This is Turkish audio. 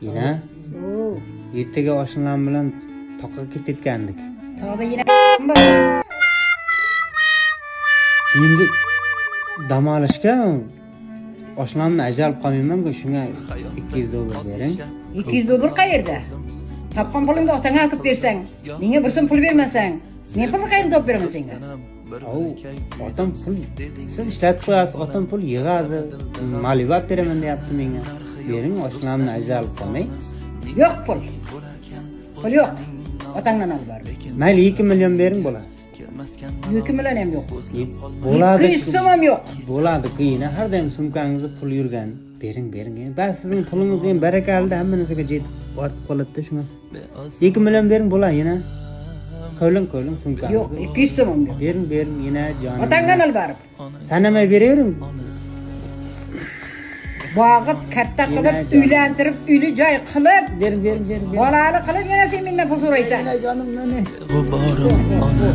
Yine Oo. ertaga oshnam bilan toqqa ketgandik. Tavba yine Endi dam olishga oshnamni ajralib qolmayman-ku, shunga 200 dollar bering. 200 dollar qayerda? Tapqan pulingni otangga olib bersang, menga bir so'm pul bermasang, men pulni qayerdan topib beraman senga? Otam pul siz ishlatib qo'yasiz, otam pul yig'adi, malivab beraman deyapti menga. Bering, oshnamni ajralib qolmay. Yo'q pul. Pul yo'q. Otangdan olib ber. Mayli 2 million bering bo'ladi. 2 million ham yo'q. Bo'ladi. 200 so'm ham yo'q. Bo'ladi, qiyin. Har doim sumkangizda pul yurgan. Bering. Bas sizning pulingiz ham barakalda hamma narsaga yetib ortib qoladi-da shunga. 2 million bering bo'ladi yana. Qo'ling sumkangizni. Yo'q, 200 so'm ham yo'q. Bering yana jonim. Otangdan olib ber. Sanamay beravering. Bo'g'ib katta qilib, uylantirib, uyli joy qilib, Bering. bolali qilib yana sen mendan pul so'raysan. Jonim, mana. G'uborim ona